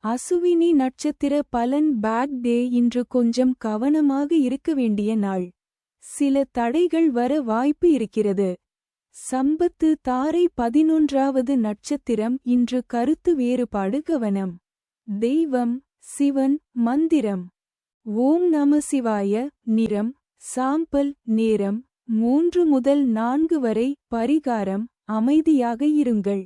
அசுவினி நட்சத்திர பலன் பேக் டே இன்று கொஞ்சம் கவனமாக இருக்க வேண்டிய நாள். சில தடைகள் வர வாய்ப்பு இருக்கிறது. சம்பத்து தாரை 11வது நட்சத்திரம் இன்று கருத்து வேறுபாடு கவனம். தெய்வம் சிவன் மந்திரம் ஓம் நம சிவாய. நிறம் சாம்பல். நேரம் 3 முதல் 4 வரை. பரிகாரம் அமைதியாக இருங்கள்.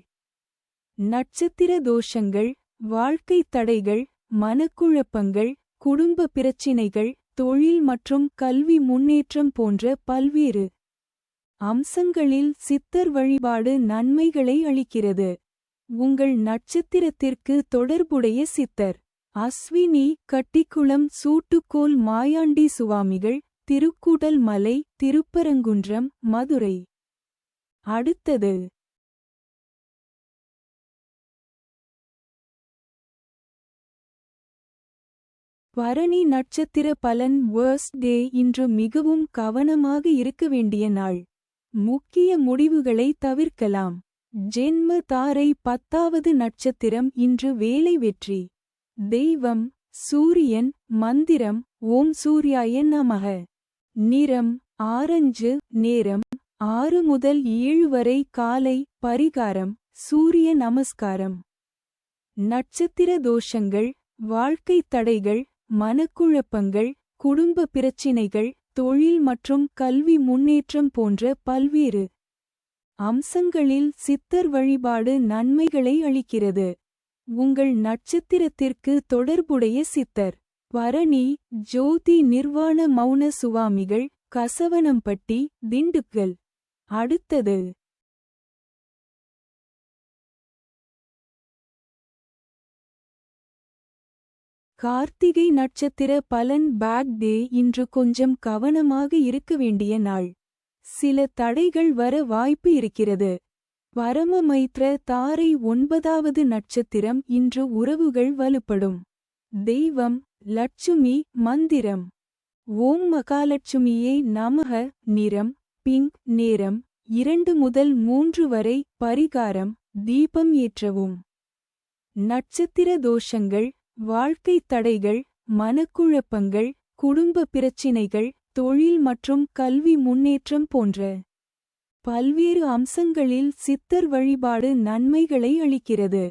நட்சத்திர தோஷங்கள் வாழ்க்கை தடைகள் மனக்குழப்பங்கள் குடும்ப பிரச்சினைகள் தொழில் மற்றும் கல்வி முன்னேற்றம் போன்ற பல்வேறு அம்சங்களில் சித்தர் வழிபாடு நன்மைகளை அளிக்கிறது. உங்கள் நட்சத்திரத்திற்கு தொடர்புடைய சித்தர் அஸ்வினி கட்டிக்குளம் சூட்டுக்கோல் மாயாண்டி சுவாமிகள் திருக்கூடல் மலை திருப்பரங்குன்றம் மதுரை. அடுத்தது பரணி நட்சத்திர பலன் வேர்ஸ்ட் டே இன்று மிகவும் கவனமாக இருக்க வேண்டிய நாள். முக்கிய முடிவுகளை தவிர்க்கலாம். ஜென்ம தாரை 10வது நட்சத்திரம் இன்று வேலை வெற்றி. தெய்வம் சூரியன் மந்திரம் ஓம் சூர்யாய நமக. நிறம் ஆரஞ்சு. நேரம் 6 முதல் 7 வரை காலை. பரிகாரம் சூரிய நமஸ்காரம். நட்சத்திர தோஷங்கள் வாழ்க்கை தடைகள் மனக்குழப்பங்கள் குடும்ப பிரச்சினைகள் தொழில் மற்றும் கல்வி முன்னேற்றம் போன்ற பல்வேறு அம்சங்களில் சித்தர் வழிபாடு நன்மைகளை அளிக்கிறது. உங்கள் நட்சத்திரத்திற்கு தொடர்புடைய சித்தர் பரணி ஜோதி நிர்வாண மௌன சுவாமிகள் கசவனம்பட்டி திண்டுக்கல். அடுத்தது கார்த்திகை நட்சத்திர பலன் பேக் டே இன்று கொஞ்சம் கவனமாக இருக்க வேண்டிய நாள். சில தடைகள் வர வாய்ப்பு இருக்கிறது. பரம மைத்ர தாரை 9வது நட்சத்திரம் இன்று உறவுகள் வலுப்படும். தெய்வம் லட்சுமி மந்திரம் ஓம் மகாலட்சுமியே நமக. நிறம் பிங்க். நேரம் 2 முதல் 3 வரை. பரிகாரம் தீபம் ஏற்றவும். நட்சத்திர தோஷங்கள் வாழ்க்கை தடைகள் மனக்குழப்பங்கள் குடும்ப பிரச்சினைகள் தொழில் மற்றும் கல்வி முன்னேற்றம் போன்ற பல்வேறு அம்சங்களில் சித்தர் வழிபாடு நன்மைகளை அளிக்கிறது.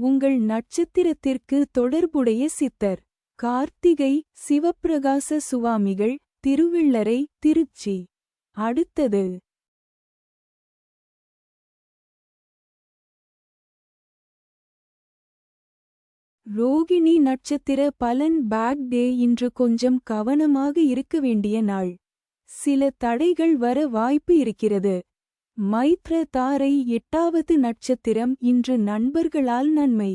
உங்கள் நட்சத்திரத்திற்கு தொடர்புடைய சித்தர் கார்த்திகை சிவப்பிரகாச சுவாமிகள் திருவெள்ளரை திருச்சி. அடுத்தது ரோகிணி நட்சத்திர பலன் பேக் டே இன்று கொஞ்சம் கவனமாக இருக்க வேண்டிய நாள். சில தடைகள் வர வாய்ப்பு இருக்கிறது. மைத்ர தாரை 8வது நட்சத்திரம் இன்று நண்பர்களால் நன்மை.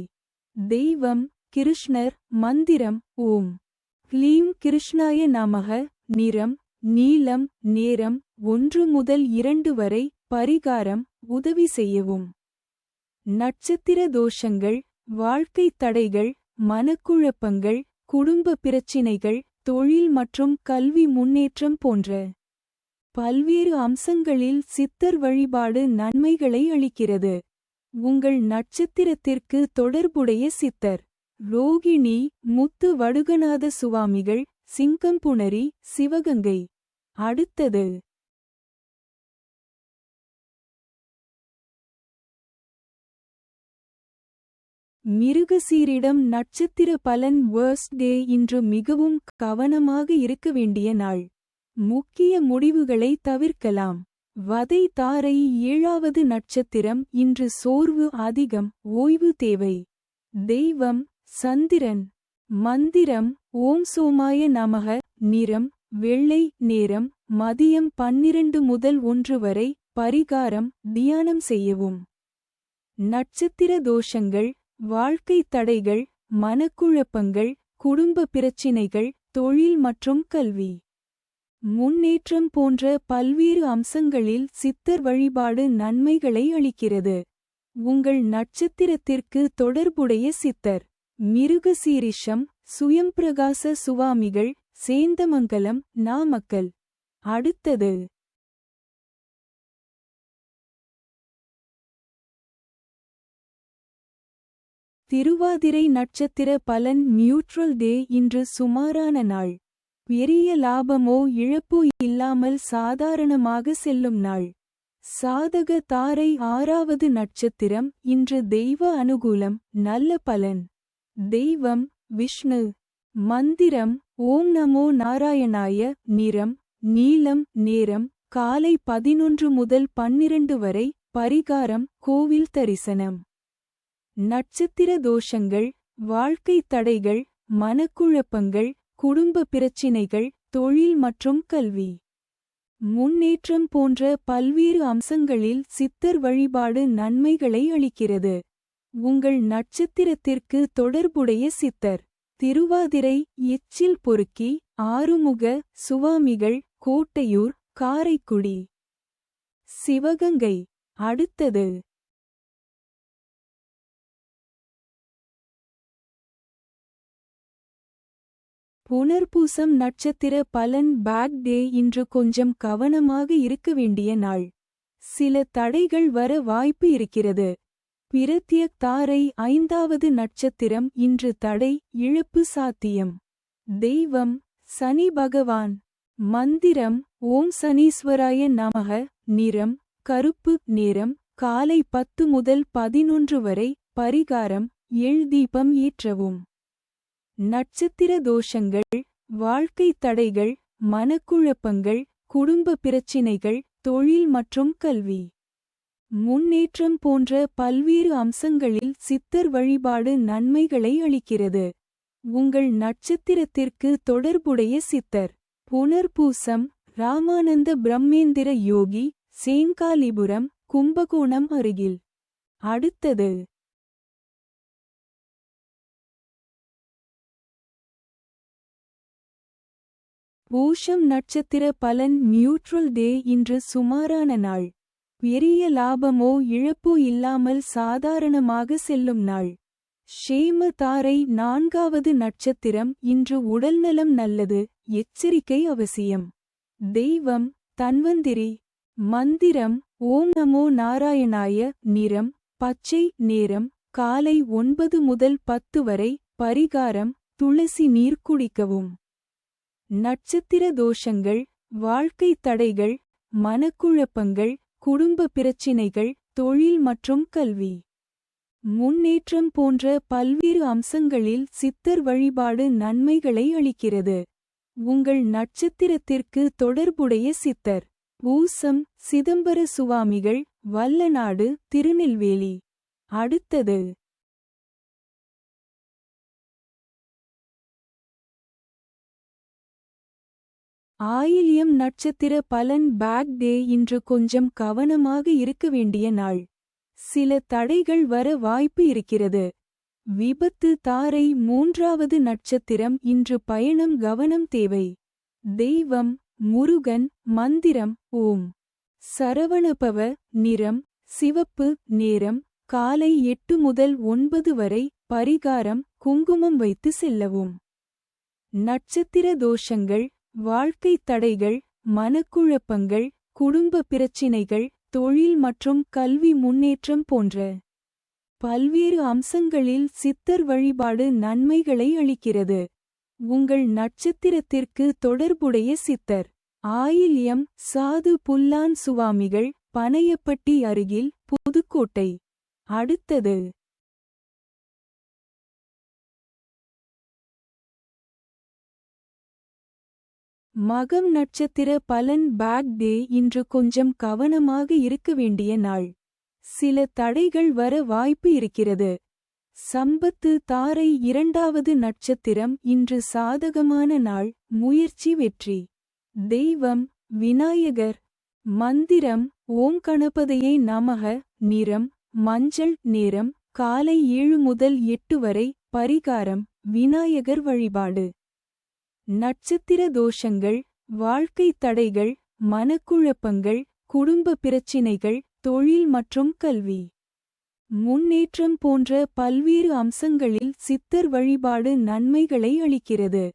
தெய்வம் கிருஷ்ணர் மந்திரம் ஓம் க்ளீம் கிருஷ்ணாய நமக. நிறம் நீலம். நேரம் 1 முதல் 2 வரை. பரிகாரம் உதவி செய்யவும். நட்சத்திர தோஷங்கள் வாழ்க்கை தடைகள் மனக்குழப்பங்கள் குடும்ப பிரச்சினைகள் தொழில் மற்றும் கல்வி முன்னேற்றம் போன்ற பல்வேறு அம்சங்களில் சித்தர் வழிபாடு நன்மைகளை அளிக்கிறது. உங்கள் நட்சத்திரத்திற்கு தொடர்புடைய சித்தர் ரோகிணி முத்து வடுகநாத சுவாமிகள் சிங்கம்புணரி சிவகங்கை. அடுத்தது மிருகசீரிடம் நட்சத்திர பலன் வேர்ஸ்ட் டே இன்று மிகவும் கவனமாக இருக்க வேண்டிய நாள். முக்கிய முடிவுகளை தவிர்க்கலாம். வதை தாரை 7வது நட்சத்திரம் இன்று சோர்வு அதிகம். ஓய்வு தேவை. தெய்வம் சந்திரன் மந்திரம் ஓம் சோமாய நமக. நிறம் வெள்ளை. நேரம் மதியம் 12 முதல் 1 வரை. பரிகாரம் தியானம் செய்யவும். நட்சத்திர தோஷங்கள் வாழ்க்கை தடைகள் மனக்குழப்பங்கள் குடும்ப பிரச்சினைகள் தொழில் மற்றும் கல்வி முன்னேற்றம் போன்ற பல்வேறு அம்சங்களில் சித்தர் வழிபாடு நன்மைகளை அளிக்கிறது. உங்கள் நட்சத்திரத்திற்கு தொடர்புடைய சித்தர் மிருகசீரிஷம் சுயம்பிரகாச சுவாமிகள் சேந்தமங்கலம் நாமக்கல். அடுத்தது திருவாதிரை நட்சத்திர பலன் நியூட்ரல் டே இன்று சுமாரான நாள். பெரிய லாபமோ இழப்போ இல்லாமல் சாதாரணமாக செல்லும் நாள். சாதக தாரை 6வது நட்சத்திரம் இன்று தெய்வ அனுகூலம் நல்ல பலன். தெய்வம் விஷ்ணு. மந்திரம் ஓம் நமோ நாராயணாய. நிறம் நீலம். நேரம் காலை 11 முதல் 12 வரை. பரிகாரம் கோவில் தரிசனம். நட்சத்திர தோஷங்கள் வாழ்க்கை தடைகள் மனக்குழப்பங்கள் குடும்ப பிரச்சினைகள் தொழில் மற்றும் கல்வி முன்னேற்றம் போன்ற பல்வேறு அம்சங்களில் சித்தர் வழிபாடு நன்மைகளை அளிக்கிறது. உங்கள் நட்சத்திரத்திற்கு தொடர்புடைய சித்தர். திருவாதிரை எச்சில் பொறுக்கி. ஆறுமுக சுவாமிகள் கோட்டையூர் காரைக்குடி. சிவகங்கை. அடுத்தது புனர்பூசம் நட்சத்திர பலன் பேக் டே இன்று கொஞ்சம் கவனமாக இருக்க வேண்டிய நாள். சில தடைகள் வர வாய்ப்பு இருக்கிறது. பிரத்யக் தாரை 5வது நட்சத்திரம் இன்று தடை இழப்பு சாத்தியம். தெய்வம் சனி பகவான். மந்திரம் ஓம் சனீஸ்வராய நமக. நிறம் கருப்பு. நேரம் காலை 10 முதல் 11 வரை. பரிகாரம் எள் தீபம் ஏற்றவும். நட்சத்திர தோஷங்கள் வாழ்க்கை தடைகள் மனக்குழப்பங்கள் குடும்ப பிரச்சினைகள் தொழில் மற்றும் கல்வி முன்னேற்றம் போன்ற பல்வேறு அம்சங்களில் சித்தர் வழிபாடு நன்மைகளை அளிக்கிறது. உங்கள் நட்சத்திரத்திற்கு தொடர்புடைய சித்தர். புனர்பூசம் ராமானந்த பிரம்மேந்திர யோகி. சேங்காலிபுரம் கும்பகோணம் அருகில். அடுத்தது பூஷம் நட்சத்திர பலன் நியூட்ரல் டே இன்று சுமாரான நாள். பெரிய லாபமோ இழப்போ இல்லாமல் சாதாரணமாக செல்லும் நாள். ஷேம தாரை 4வது நட்சத்திரம் இன்று உடல்நலம் நல்லது எச்சரிக்கை அவசியம். தெய்வம் தன்வந்திரி. மந்திரம் ஓம் நமோ நாராயணாய. நிறம் பச்சை. நேரம் காலை 9 முதல் 10 வரை. பரிகாரம் துளசி நீர் குடிக்கவும். நட்சத்திர தோஷங்கள் வாழ்க்கை தடைகள் மனக்குழப்பங்கள் குடும்ப பிரச்சினைகள் தொழில் மற்றும் கல்வி முன்னேற்றம் போன்ற பல்வேறு அம்சங்களில் சித்தர் வழிபாடு நன்மைகளை அளிக்கிறது. உங்கள் நட்சத்திரத்திற்கு தொடர்புடைய சித்தர். பூசம் சிதம்பர சுவாமிகள் வல்லநாடு திருநெல்வேலி. அடுத்தது ஆயில்யம் நட்சத்திர பலன் பேக் டே இன்று கொஞ்சம் கவனமாக இருக்க வேண்டிய நாள். சில தடைகள் வர வாய்ப்பு இருக்கிறது. விபத்து தாரை 3வது நட்சத்திரம் இன்று பயணம் கவனம் தேவை. தெய்வம் முருகன். மந்திரம் ஓம் சரவணபவ. நிறம் சிவப்பு. நேரம் காலை 8 முதல் 9 வரை. பரிகாரம் குங்குமம் வைத்து செல்லவும். நட்சத்திர தோஷங்கள் வாழ்க்கை தடைகள் மனக்குழப்பங்கள் குடும்ப பிரச்சினைகள் தொழில் மற்றும் கல்வி முன்னேற்றம் போன்ற பல்வேறு அம்சங்களில் சித்தர் வழிபாடு நன்மைகளை அளிக்கிறது. உங்கள் நட்சத்திரத்திற்கு தொடர்புடைய சித்தர். ஆயில்யம் சாது புல்லான் சுவாமிகள் பனையப்பட்டி அருகில் புதுக்கோட்டை. அடுத்தது மகம் நட்சத்திர பலன் பேக் டே இன்று கொஞ்சம் கவனமாக இருக்க வேண்டிய நாள். சில தடைகள் வர வாய்ப்பு இருக்கிறது. சம்பத்து தாரை 2வது நட்சத்திரம் இன்று சாதகமான நாள் முயற்சி வெற்றி. தெய்வம் விநாயகர். மந்திரம் ஓம் கணபதியே நமக. நிறம் மஞ்சள். நேரம் காலை 7 முதல் 8 வரை. பரிகாரம் விநாயகர் வழிபாடு. நட்சத்திர தோஷங்கள் வாழ்க்கை தடைகள் மனக்குழப்பங்கள் குடும்ப பிரச்சினைகள் தொழில் மற்றும் கல்வி முன்னேற்றம் போன்ற பல்வேறு அம்சங்களில் சித்தர் வழிபாடு நன்மைகளை அளிக்கிறது.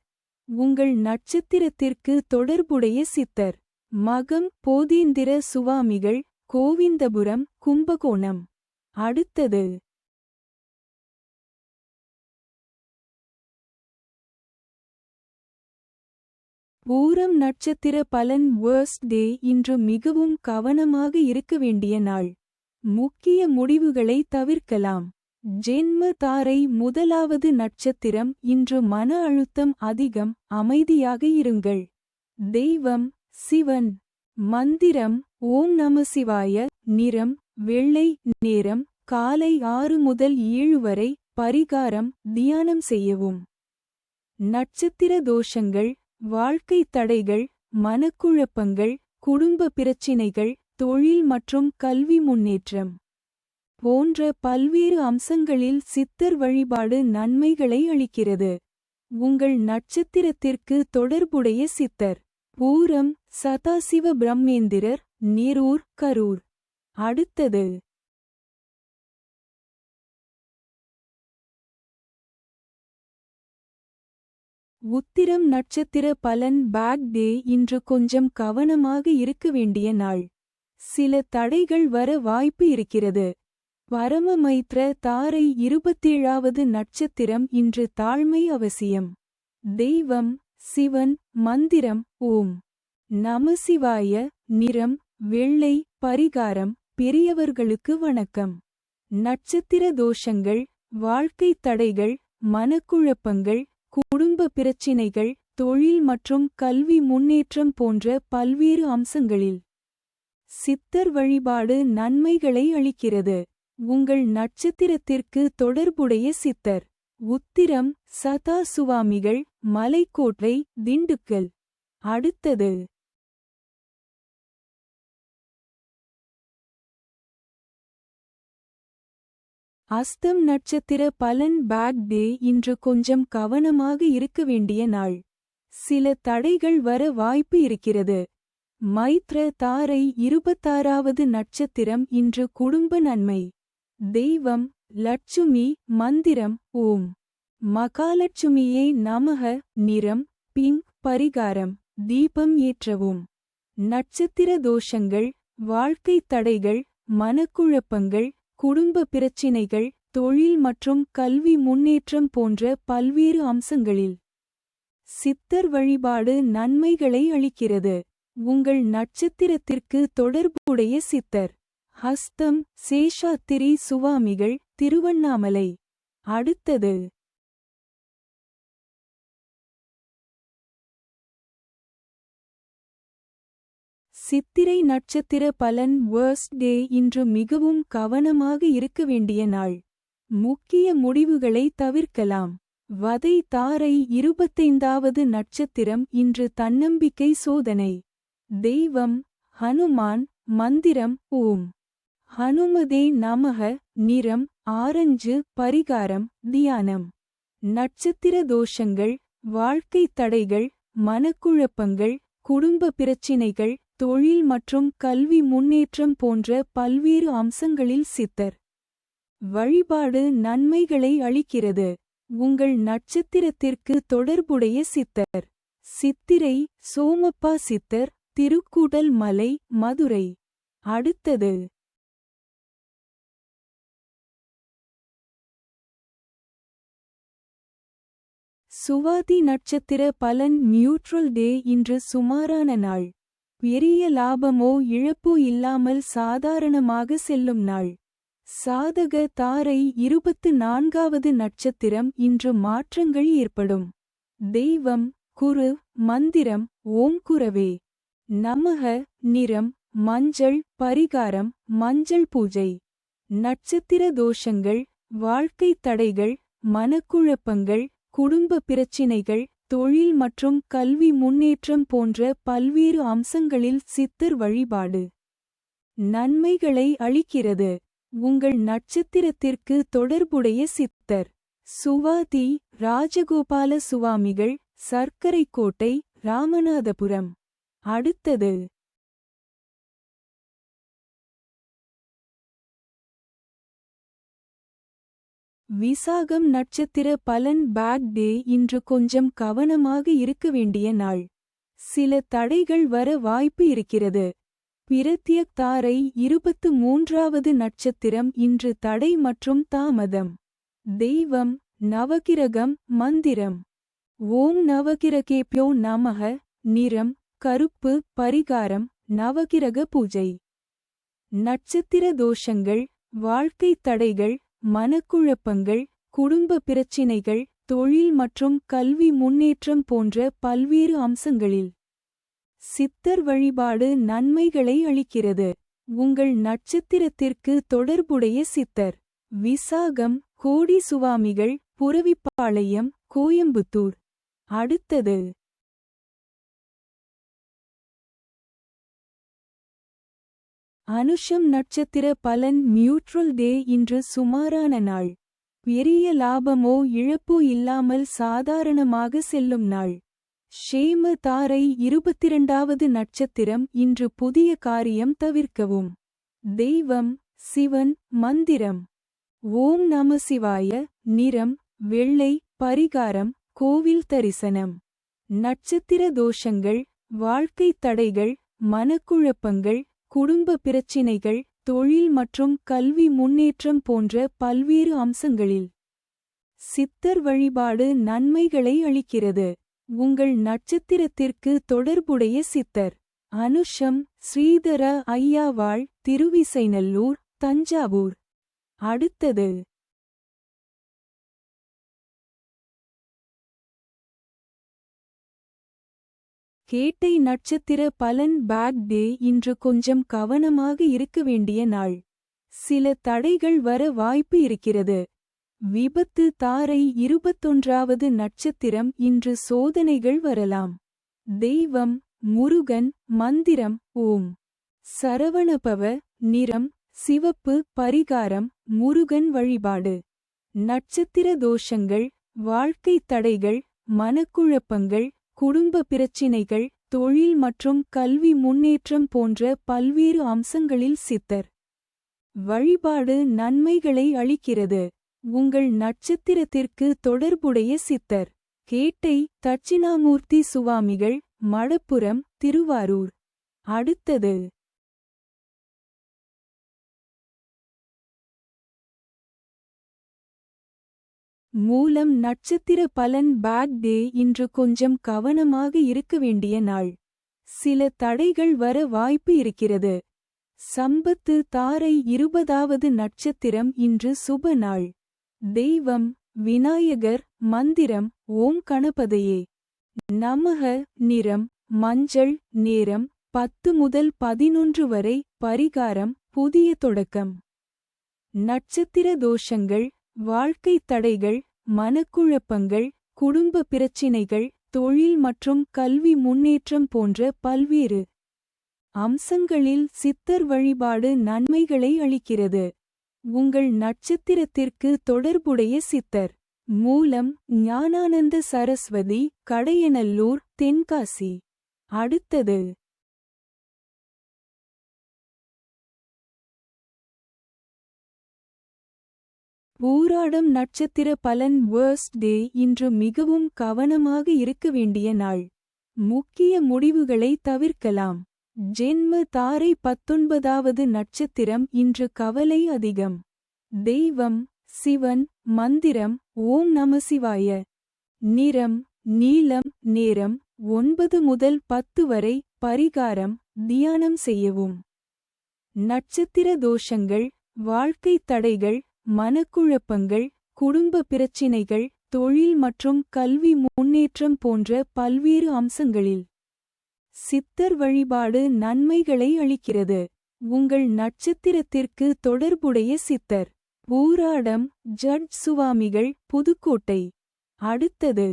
உங்கள் நட்சத்திரத்திற்கு தொடர்புடைய சித்தர். மகம் போதீந்திர சுவாமிகள் கோவிந்தபுரம் கும்பகோணம். அடுத்தது பூரம் நட்சத்திர பலன் வேர்ஸ்ட் டே இன்று மிகவும் கவனமாக இருக்க வேண்டிய நாள். முக்கிய முடிவுகளை தவிர்க்கலாம். ஜென்ம தாரை முதலாவது நட்சத்திரம் இன்று மன அழுத்தம் அதிகம். அமைதியாக இருங்கள். தெய்வம் சிவன். மந்திரம் ஓம் நம சிவாய. நிறம் வெள்ளை. நேரம் காலை 6 முதல் 7 வரை. பரிகாரம் தியானம் செய்யவும். நட்சத்திர தோஷங்கள் வாழ்க்கை தடைகள் மனக்குழப்பங்கள் குடும்ப பிரச்சினைகள் தொழில் மற்றும் கல்வி முன்னேற்றம் போன்ற பல்வேறு அம்சங்களில் சித்தர் வழிபாடு நன்மைகளை அளிக்கிறது. உங்கள் நட்சத்திரத்திற்கு தொடர்புடைய சித்தர். பூரம் சதாசிவ பிரம்மேந்திரர் நீரூர் கரூர். அடுத்தது உத்திரம் நட்சத்திர பலன் பேக் டே இன்று கொஞ்சம் கவனமாக இருக்க வேண்டிய நாள். சில தடைகள் வர வாய்ப்பு இருக்கிறது. பரமமைத்ர தாரை 27வது நட்சத்திரம் இன்று தாழ்மை அவசியம். தெய்வம் சிவன். மந்திரம் ஓம் நம சிவாய. நிறம் வெள்ளை. பரிகாரம் பெரியவர்களுக்கு வணக்கம். நட்சத்திர தோஷங்கள் வாழ்க்கை தடைகள் மனக்குழப்பங்கள் குடும்ப பிரச்சினைகள் தொழில் மற்றும் கல்வி முன்னேற்றம் போன்ற பல்வேறு அம்சங்களில் சித்தர் வழிபாடு நன்மைகளை அளிக்கிறது. உங்கள் நட்சத்திரத்திற்கு தொடர்புடைய சித்தர். உத்திரம் சதா சுவாமிகள் மலைக்கோட்டை திண்டுக்கல். அடுத்தது அஸ்தம் நட்சத்திர பலன் பேக் டே இன்று கொஞ்சம் கவனமாக இருக்க வேண்டிய நாள். சில தடைகள் வர வாய்ப்பு இருக்கிறது. மைத்ர தாரை 26வது நட்சத்திரம் இன்று குடும்ப நன்மை. தெய்வம் லட்சுமி. மந்திரம் ஓம் மகாலட்சுமியே நமக. நிறம் பிங்க். பரிகாரம் தீபம் ஏற்றவும். நட்சத்திர தோஷங்கள் வாழ்க்கை தடைகள் மனக்குழப்பங்கள் குடும்ப பிரச்சினைகள் தொழில் மற்றும் கல்வி முன்னேற்றம் போன்ற பல்வேறு அம்சங்களில் சித்தர் வழிபாடு நன்மைகளை அளிக்கிறது. உங்கள் நட்சத்திரத்திற்கு தொடர்புடைய சித்தர். ஹஸ்தம் சேஷாத்திரி சுவாமிகள் திருவண்ணாமலை. அடுத்தது சித்திரை நட்சத்திர பலன் வேர்ஸ்ட் டே இன்று மிகவும் கவனமாக இருக்க வேண்டிய நாள். முக்கிய முடிவுகளை தவிர்க்கலாம். வதை தாரை 25வது நட்சத்திரம் இன்று தன்னம்பிக்கை சோதனை. தெய்வம் ஹனுமான். மந்திரம் ஓம் ஹனுமதே நமக. நிறம் ஆரஞ்சு. பரிகாரம் தியானம். நட்சத்திர தோஷங்கள் வாழ்க்கை தடைகள் மனக்குழப்பங்கள் குடும்ப பிரச்சினைகள் தொழில் மற்றும் கல்வி முன்னேற்றம் போன்ற பல்வேறு அம்சங்களில் சித்தர் வழிபாடு நன்மைகளை அளிக்கிறது. உங்கள் நட்சத்திரத்திற்கு தொடர்புடைய சித்தர். சித்திரை சோமப்பா சித்தர் திருக்கூடல் மலை மதுரை. அடுத்தது சுவாதி நட்சத்திர பலன் நியூட்ரல் டே இன்று சுமாரான நாள். பெரிய லாபமோ இழப்போ இல்லாமல் சாதாரணமாக செல்லும் நாள். சாதக தாரை 24வது நட்சத்திரம் இன்று மாற்றங்கள் ஏற்படும். தெய்வம் குரு. மந்திரம் ஓம் குரவே நமக. நிறம் மஞ்சள். பரிகாரம் மஞ்சள் பூஜை. நட்சத்திர தோஷங்கள் வாழ்க்கை தடைகள் மனக்குழப்பங்கள் குடும்ப பிரச்சினைகள் தொழில் மற்றும் கல்வி முன்னேற்றம் போன்ற பல்வேறு அம்சங்களில் சித்தர் வழிபாடு நன்மைகளை அளிக்கிறது. உங்கள் நட்சத்திரத்திற்கு தொடர்புடைய சித்தர். சுவாதி ராஜகோபால சுவாமிகள் சர்க்கரைக்கோட்டை ராமநாதபுரம். அடுத்தது விசாகம் நட்சத்திர பலன் பேக் டே இன்று கொஞ்சம் கவனமாக இருக்க வேண்டிய நாள். சில தடைகள் வர வாய்ப்பு இருக்கிறது. பிரத்யக் தாரை 23வது நட்சத்திரம் இன்று தடை மற்றும் தாமதம். தெய்வம் நவகிரகம். மந்திரம் ஓம் நவகிரகேப்யோ நமக. நிறம் கருப்பு. பரிகாரம் நவகிரக பூஜை. நட்சத்திர தோஷங்கள், வாழ்க்கை தடைகள், மனக்குழப்பங்கள், குடும்ப பிரச்சினைகள், தொழில் மற்றும் கல்வி முன்னேற்றம் போன்ற பல்வேறு அம்சங்களில் சித்தர் வழிபாடு நன்மைகளை அளிக்கிறது. உங்கள் நட்சத்திரத்திற்கு தொடர்புடைய சித்தர். விசாகம் கோடி சுவாமிகள், புரவிப்பாளையம், கோயம்புத்தூர். அடுத்தது அனுஷம் நட்சத்திர பலன். நியூட்ரல் டே. இன்று சுமாரான நாள். பெரிய லாபமோ இழப்போ இல்லாமல் சாதாரணமாக செல்லும் நாள். ஷேம தாரை 22வது நட்சத்திரம். இன்று புதிய காரியம் தவிர்க்கவும். தெய்வம் சிவன். மந்திரம் ஓம் நம சிவாய. நிறம் வெள்ளை. பரிகாரம் கோவில் தரிசனம். நட்சத்திர தோஷங்கள், வாழ்க்கை தடைகள், மனக்குழப்பங்கள், குடும்ப பிரச்சினைகள், தொழில் மற்றும் கல்வி முன்னேற்றம் போன்ற பல்வேறு அம்சங்களில் சித்தர் வழிபாடு நன்மைகளை அளிக்கிறது. உங்கள் நட்சத்திரத்திற்கு தொடர்புடைய சித்தர். அனுஷம் ஸ்ரீதர ஐயாவாள், திருவிசைநல்லூர், தஞ்சாவூர். அடுத்தது கேட்டை நட்சத்திர பலன். Bad day. இன்று கொஞ்சம் கவனமாக இருக்க வேண்டிய நாள். சில தடைகள் வர வாய்ப்பு இருக்கிறது. விபத்து. தாரை 21வது நட்சத்திரம். இன்று சோதனைகள் வரலாம். தெய்வம் முருகன். மந்திரம் ஓம் சரவணபவ. நிறம் சிவப்பு. பரிகாரம் முருகன் வழிபாடு. நட்சத்திர தோஷங்கள், வாழ்க்கை தடைகள், மனக்குழப்பங்கள், குடும்ப பிரச்சினைகள், தொழில் மற்றும் கல்வி முன்னேற்றம் போன்ற பல்வேறு அம்சங்களில் சித்தர் வழிபாடு நன்மைகளை அளிக்கிறது. உங்கள் நட்சத்திரத்திற்கு தொடர்புடைய சித்தர். கேட்டை தட்சிணாமூர்த்தி சுவாமிகள், மடப்புரம், திருவாரூர். அடுத்தது மூலம் நட்சத்திர பலன். Bad day. இன்று கொஞ்சம் கவனமாக இருக்க வேண்டிய நாள். சில தடைகள் வர வாய்ப்பு இருக்கிறது. சம்பத்து. தாரை 20வது நட்சத்திரம். இன்று சுப நாள். தெய்வம் விநாயகர். மந்திரம் ஓம் கணபதையே நமக. நிறம் மஞ்சள். நேரம் 10 முதல் 11 வரை. பரிகாரம் புதிய தொடக்கம். நட்சத்திர தோஷங்கள், வாழ்க்கை தடைகள், மனக்குழப்பங்கள், குடும்ப பிரச்சினைகள், தொழில் மற்றும் கல்வி முன்னேற்றம் போன்ற பல்வேறு அம்சங்களில் சித்தர் வழிபாடு நன்மைகளை அளிக்கிறது. உங்கள் நட்சத்திரத்திற்கு தொடர்புடைய சித்தர். மூலம் ஞானானந்த சரஸ்வதி, கடையநல்லூர், தென்காசி. அடுத்தது பூராடம் நட்சத்திர பலன். வேர்ஸ்ட் டே. இன்று மிகவும் கவனமாக இருக்க வேண்டிய நாள். முக்கிய முடிவுகளை தவிர்க்கலாம். ஜென்ம. தாரை 19வது நட்சத்திரம். இன்று கவலை அதிகம். தெய்வம் சிவன். மந்திரம் ஓம் நமசிவாய. நிறம் நீலம். நேரம் 9 முதல் 10 வரை. பரிகாரம் தியானம் செய்யவும். நட்சத்திர தோஷங்கள், வாழ்க்கை தடைகள், மனக்குழப்பங்கள், குடும்ப பிரச்சினைகள், தொழில் மற்றும் கல்வி முன்னேற்றம் போன்ற பல்வேறு அம்சங்களில் சித்தர் வழிபாடு நன்மைகளை அளிக்கிறது. உங்கள் நட்சத்திரத்திற்கு தொடர்புடைய சித்தர். பூராடம் ஜட்ஜ் சுவாமிகள், புதுக்கோட்டை. அடுத்தது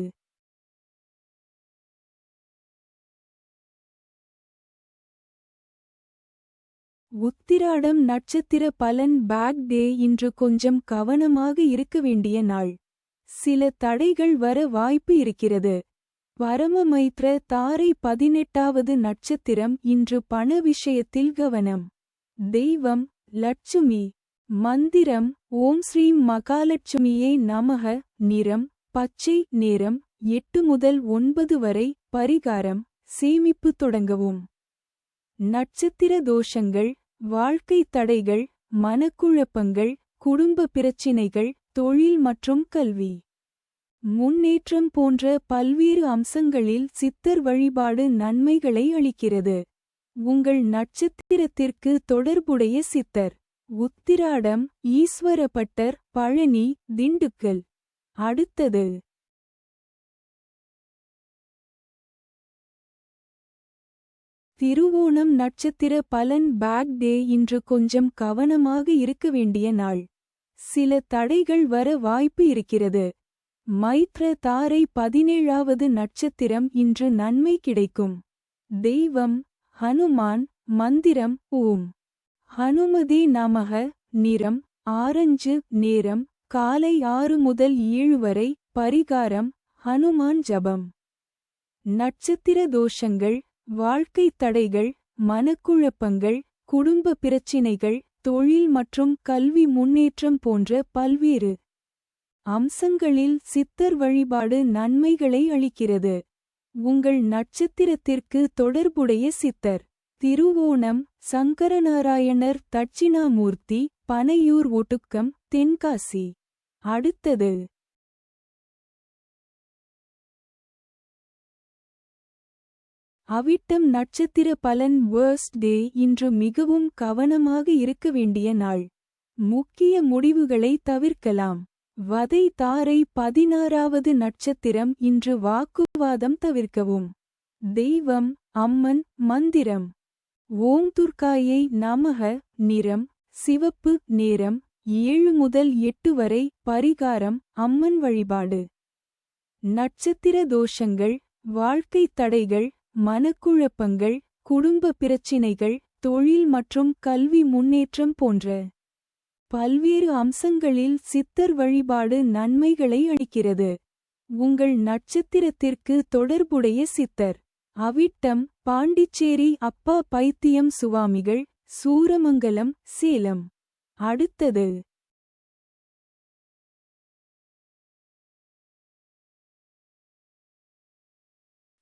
உத்திராடம் நட்சத்திர பலன். Bad day. இன்று கொஞ்சம் கவனமாக இருக்க வேண்டிய நாள். சில தடைகள் வர வாய்ப்பு இருக்கிறது. பரமமைத்ர. தாரை 18வது நட்சத்திரம். இன்று பண விஷயத்தில் கவனம். தெய்வம் லட்சுமி. மந்திரம் ஓம் ஸ்ரீம் மகாலட்சுமியே நமக. நிறம் பச்சை. நேரம் 8 முதல் 9 வரை. பரிகாரம் சேமிப்பு தொடங்கவும். நட்சத்திர தோஷங்கள், வாழ்க்கை தடைகள், மனக்குழப்பங்கள், குடும்ப பிரச்சினைகள், தொழில் மற்றும் கல்வி முன்னேற்றம் போன்ற பல்வேறு அம்சங்களில் சித்தர் வழிபாடு நன்மைகளை அளிக்கிறது. உங்கள் நட்சத்திரத்திற்கு தொடர்புடைய சித்தர். உத்திராடம் ஈஸ்வரப்பட்டர், பழனி, திண்டுக்கல். அடுத்தது திருவோணம் நட்சத்திர பலன். பேக் டே இன்று கொஞ்சம் கவனமாக இருக்க வேண்டிய நாள். சில தடைகள் வர வாய்ப்பு இருக்கிறது. மைத்ர தாரை 17வது நட்சத்திரம். இன்று நன்மை கிடைக்கும். தெய்வம் ஹனுமான். மந்திரம் ஓம் ஹனுமதே நமக. நிறம் ஆரஞ்சு. நேரம் காலை 6 முதல் 7 வரை. பரிகாரம் ஹனுமான் ஜபம். நட்சத்திர தோஷங்கள். வாழ்க்கை தடைகள், மனக்குழப்பங்கள், குடும்ப பிரச்சினைகள், தொழில் மற்றும் கல்வி முன்னேற்றம் போன்ற பல்வேறு அம்சங்களில் சித்தர் வழிபாடு நன்மைகளை அளிக்கிறது. உங்கள் நட்சத்திரத்திற்கு தொடர்புடைய சித்தர். திருவோணம் சங்கரநாராயணர், தட்சிணாமூர்த்தி, பனையூர், ஒட்டுக்கம், தென்காசி. அடுத்தது அவிட்டம் நட்சத்திர பலன். வேர்ஸ்ட் டே இன்று மிகவும் கவனமாக இருக்க வேண்டிய நாள். முக்கிய முடிவுகளை தவிர்க்கலாம். வதை தாரை 16வது நட்சத்திரம். இன்று வாக்குவாதம் தவிர்க்கவும். தெய்வம் அம்மன். மந்திரம் ஓம் துர்காயை நமக. நிறம் சிவப்பு. நேரம் 7 முதல் 8 வரை. பரிகாரம் அம்மன் வழிபாடு. நட்சத்திர தோஷங்கள். வாழ்க்கை தடைகள், மனக்குழப்பங்கள், குடும்ப பிரச்சினைகள், தொழில் மற்றும் கல்வி முன்னேற்றம் போன்ற பல்வேறு அம்சங்களில் சித்தர் வழிபாடு நன்மைகளை அளிக்கிறது. உங்கள் நட்சத்திரத்திற்கு தொடர்புடைய சித்தர். அவிட்டம் பாண்டிச்சேரி அப்பா பைத்தியம் சுவாமிகள், சூரமங்கலம், சேலம். அடுத்தது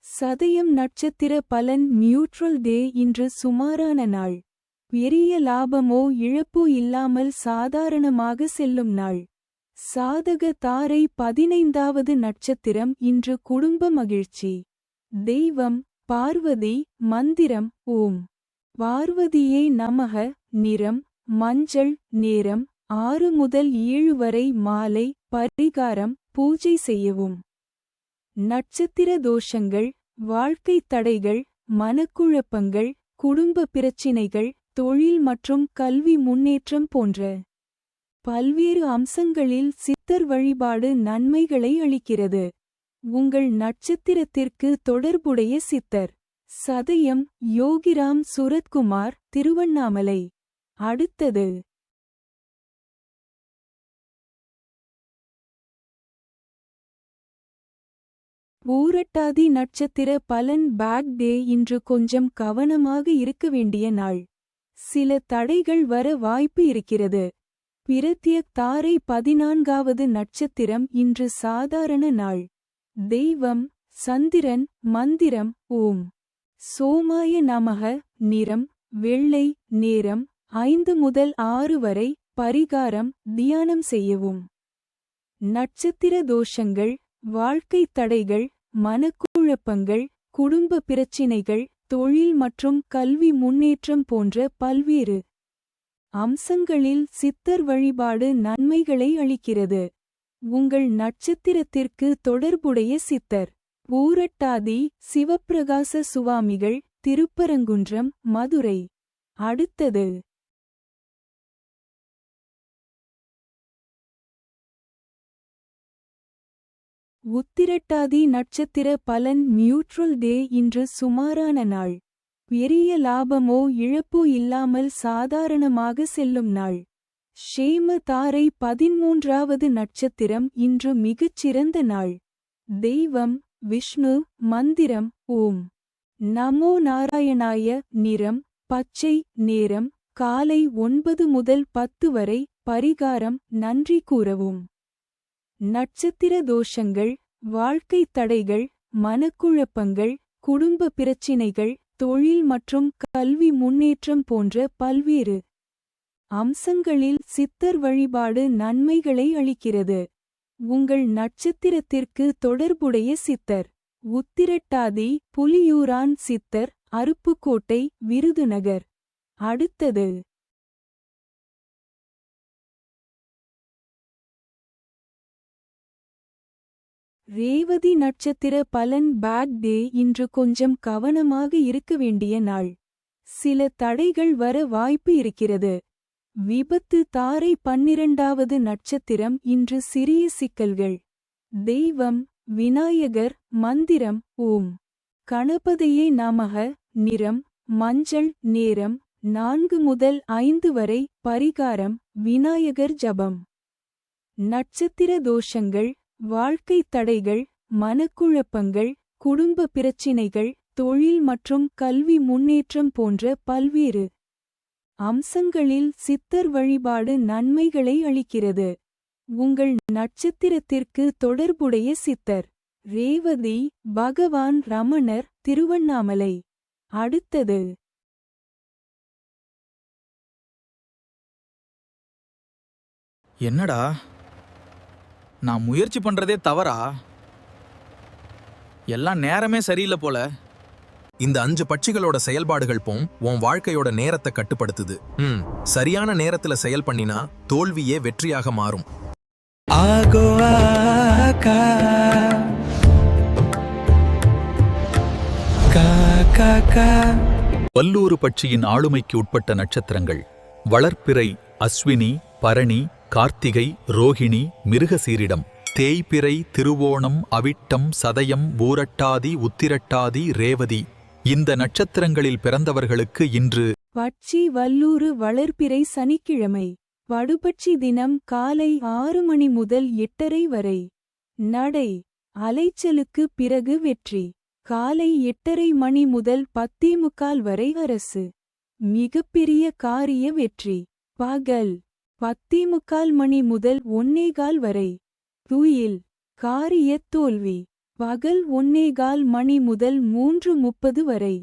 சதயம் நட்சத்திர பலன். நியூட்ரல் டே இன்று சுமாரான நாள். பெரிய லாபமோ இழப்போ இல்லாமல் சாதாரணமாக செல்லும் நாள். சாதக தாரை 15வது நட்சத்திரம். இன்று குடும்ப மகிழ்ச்சி. தெய்வம் பார்வதி. மந்திரம் ஓம் பார்வதியே நமக. நிறம் மஞ்சள். நேரம் 6 முதல் 7 வரை. மாலை. பரிகாரம் பூஜை செய்யவும். நட்சத்திர தோஷங்கள். வாழ்க்கை தடைகள், மனக்குழப்பங்கள், குடும்ப பிரச்சினைகள், தொழில் மற்றும் கல்வி முன்னேற்றம் போன்ற பல்வேறு அம்சங்களில் சித்தர் வழிபாடு நன்மைகளை அளிக்கிறது. உங்கள் நட்சத்திரத்திற்கு தொடர்புடைய சித்தர். சதயம் யோகிராம் சுரத்குமார், திருவண்ணாமலை. அடுத்தது பூரட்டாதி நட்சத்திர பலன். பேக் டே இன்று கொஞ்சம் கவனமாக இருக்க வேண்டிய நாள். சில தடைகள் வர வாய்ப்பு இருக்கிறது. பிரத்யக் தாரை 14வது நட்சத்திரம். இன்று சாதாரண நாள். தெய்வம் சந்திரன். மந்திரம் ஓம் சோமாய நமக. நிறம் வெள்ளை. நேரம் 5 முதல் 6 வரை. பரிகாரம் தியானம் செய்யவும். நட்சத்திர தோஷங்கள். வாழ்க்கை தடைகள், மனக்குழப்பங்கள், குடும்ப பிரச்சினைகள், தொழில் மற்றும் கல்வி முன்னேற்றம் போன்ற பல்வேறு அம்சங்களில் சித்தர் வழிபாடு நன்மைகளை அளிக்கிறது. உங்கள் நட்சத்திரத்திற்கு தொடர்புடைய சித்தர். பூரட்டாதி சிவப்பிரகாச சுவாமிகள், திருப்பரங்குன்றம், மதுரை. அடுத்தது உத்திரட்டாதி நட்சத்திர பலன். நியூட்ரல் டே இன்று சுமாரான நாள். பெரிய லாபமோ இழப்போ இல்லாமல் சாதாரணமாக செல்லும் நாள். ஷேம தாரை 13வது நட்சத்திரம். இன்று மிகச்சிறந்த நாள். தெய்வம் விஷ்ணு. மந்திரம் ஓம் நமோ நாராயணாய. நிறம் பச்சை. நேரம் காலை 9 முதல் 10 வரை. பரிகாரம் நன்றி கூறவும். நட்சத்திர தோஷங்கள். வாழ்க்கை தடைகள், மனக்குழப்பங்கள், குடும்ப பிரச்சினைகள், தொழில் மற்றும் கல்வி முன்னேற்றம் போன்ற பல்வேறு அம்சங்களில் சித்தர் வழிபாடு நன்மைகளை அளிக்கிறது. உங்கள் நட்சத்திரத்திற்கு தொடர்புடைய சித்தர். உத்திரட்டாதி புலியூரான் சித்தர், அருப்புக்கோட்டை, விருதுநகர். அடுத்தது ரேவதி நட்சத்திர பலன். Bad day. இன்று கொஞ்சம் கவனமாக இருக்க வேண்டிய நாள். சில தடைகள் வர வாய்ப்பு இருக்கிறது. விபத்து. தாரை 12வது நட்சத்திரம். இன்று சிறிய சிக்கல்கள். தெய்வம் விநாயகர். மந்திரம் ஓம் கணபதியே நமக. நிறம் மஞ்சள். நேரம் 4 முதல் 5 வரை. பரிகாரம் விநாயகர் ஜபம். நட்சத்திர தோஷங்கள். வாழ்க்கை தடைகள், மனக்குழப்பங்கள், குடும்ப பிரச்சினைகள், தொழில் மற்றும் கல்வி முன்னேற்றம் போன்ற பல்வேறு அம்சங்களில் சித்தர் வழிபாடு நன்மைகளை அளிக்கிறது. உங்கள் நட்சத்திரத்திற்கு தொடர்புடைய சித்தர். ரேவதி பகவான் ரமணர், திருவண்ணாமலை. அடுத்தது என்னடா, நான் முயற்சி பண்றதே தவறா? எல்லாம் நேரமே சரியில்லை போல. இந்த 5 பட்சிகளோட செயல்பாடுகள் உன் வாழ்க்கையோட நேரத்தை கட்டுப்படுத்துது. சரியான நேரத்துல செயல் பண்ணினா தோல்வியே வெற்றியாக மாறும். வல்லூறு பட்சியின் ஆளுமைக்கு உட்பட்ட நட்சத்திரங்கள்: வளர்ப்பிறை, அஸ்வினி, பரணி, கார்த்திகை, ரோகிணி, மிருகசீரிடம். தேய்பிறை, திருவோணம், அவிட்டம், சதயம், பூரட்டாதி, உத்திரட்டாதி, ரேவதி. இந்த நட்சத்திரங்களில் பிறந்தவர்களுக்கு இன்று பட்சி. வல்லூறு வளர்ப்பிறை சனிக்கிழமை. படுபட்சி தினம் காலை 6 மணி முதல் 8:30 வரை. நடை அலைச்சலுக்கு பிறகு வெற்றி. காலை 8:30 மணி முதல் 10:45 வரை அரசு மிகப்பெரிய காரிய வெற்றி. பகல் 10:45 மணி முதல் 1:15 வரை. துயில் காரிய தோல்வி. பகல் 1:15 மணி முதல் 3:30 வரை.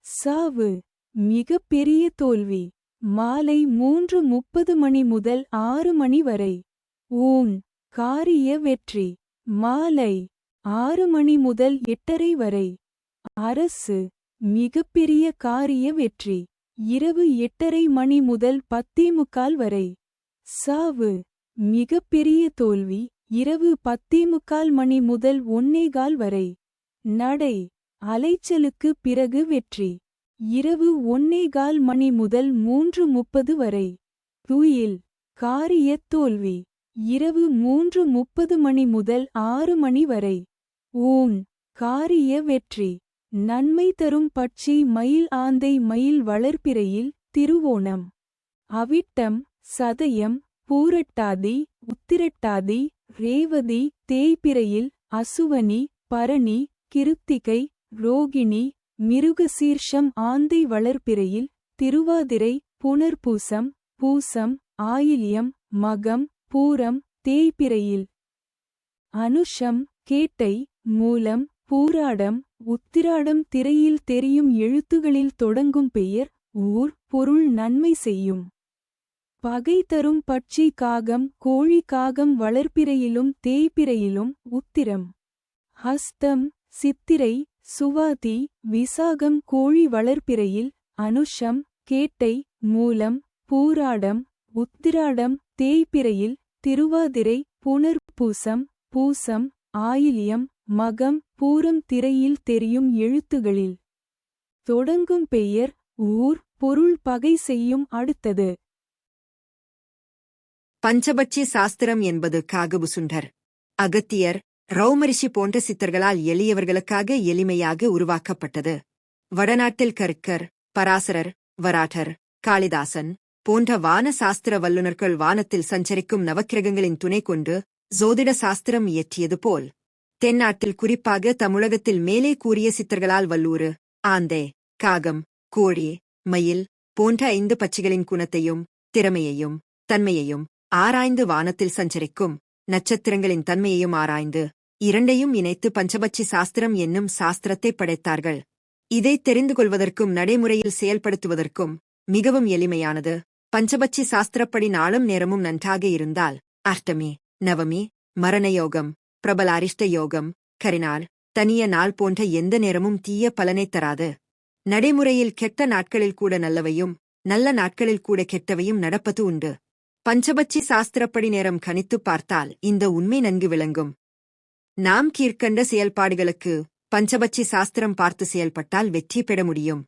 சாவு மிகப்பெரிய தோல்வி. மாலை 3:30 மணி முதல் 6 மணி வரை. ஊன் காரிய வெற்றி. மாலை 6 மணி முதல் 8:30 வரை. அரசு மிகப்பெரிய காரிய வெற்றி. இரவு 8:30 மணி முதல் 10:45 வரை. சாவு மிகப்பெரிய தோல்வி. இரவு 10:45 மணி முதல் 1:15 வரை. நடை அலைச்சலுக்கு பிறகு வெற்றி. இரவு 1:15 மணி முதல் 3:30 வரை. துயில் காரிய தோல்வி. இரவு 3:30 மணி முதல் 6 மணி வரை. ஊன் காரிய வெற்றி. நன்மை தரும் பட்சி. மயில் ஆந்தை. மயில் வளர்ப்பிறையில் திருவோணம், அவிட்டம், சதயம், பூரட்டாதி, உத்திரட்டாதி, ரேவதி. தேய்பிறையில் அசுவனி, பரணி, கிருத்திகை, ரோகிணி, மிருகசீர்ஷம். ஆந்தை வளர்ப்பிறையில் திருவாதிரை, புனர்பூசம், பூசம், ஆயில்யம், மகம், பூரம். தேய்பிறையில் அனுஷம், கேட்டை, மூலம், பூராடம், உத்திராடம். திரையில் தெரியும் எழுத்துகளில் தொடங்கும் பெயர், ஊர், பொருள் நன்மை செய்யும். பகை தரும் பட்சி. காகம், கோழி. காகம் வளர்ப்பிறையிலும் தேய்பிறையிலும் உத்திரம், ஹஸ்தம், சித்திரை, சுவாதி, விசாகம். கோழி வளர்ப்பிறையில் அனுஷம், கேட்டை, மூலம், பூராடம், உத்திராடம். தேய்பிறையில் திருவாதிரை, புனர்பூசம், பூசம், ஆயில்யம், மகம், பூரம். திரையில் தெரியும் எழுத்துகளில் தொடங்கும் பெயர், ஊர், பொருள். பகை செய்யும். அடுத்தது பஞ்சபட்சி சாஸ்திரம் என்பது காகபுசுண்டர், அகத்தியர், ரௌமரிஷி போன்ற சித்தர்களால் எளியவர்களுக்காக எளிமையாக உருவாக்கப்பட்டது. வடநாட்டில் கர்க்கர், பராசரர், வராட்டர், காளிதாசன் போன்ற வான சாஸ்திர வல்லுநர்கள் வானத்தில் சஞ்சரிக்கும் நவக்கிரகங்களின் துணை கொண்டு ஜோதிட சாஸ்திரம் இயற்றியது போல், தென்னாட்டில் குறிப்பாக தமிழகத்தில் மேலே கூறிய சித்தர்களால் வல்லூறு, ஆந்தை, காகம், கோழி, மயில் போன்ற 5 பட்சிகளின் குணத்தையும் திறமையையும் தன்மையையும் ஆராய்ந்து வானத்தில் சஞ்சரிக்கும் நட்சத்திரங்களின் தன்மையையும் ஆராய்ந்து இரண்டையும் இணைத்து பஞ்சபட்சி சாஸ்திரம் என்னும் சாஸ்திரத்தை படைத்தார்கள். இதை தெரிந்து கொள்வதற்கும் நடைமுறையில் செயல்படுத்துவதற்கும் மிகவும் எளிமையானது. பஞ்சபட்சி சாஸ்திரப்படி நாளும் நேரமும் நன்றாக இருந்தால் அஷ்டமி, நவமி, மரணயோகம், பிரபல அரிஷ்ட யோகம், கரிநாள், தனிய நாள் போன்ற எந்த நேரமும் தீய பலனைத் தராது. நடைமுறையில் கெட்ட நாட்களில் கூட நல்லவையும் நல்ல நாட்களில் கூட கெட்டவையும் நடப்பது உண்டு. பஞ்சபட்சி சாஸ்திரப்படி நேரம் கணித்துப் பார்த்தால் இந்த உண்மை நன்கு விளங்கும். நாம் கீழ்க்கண்ட செயல்பாடுகளுக்கு பஞ்சபட்சி சாஸ்திரம் பார்த்து செயல்பட்டால் வெற்றி பெற முடியும்.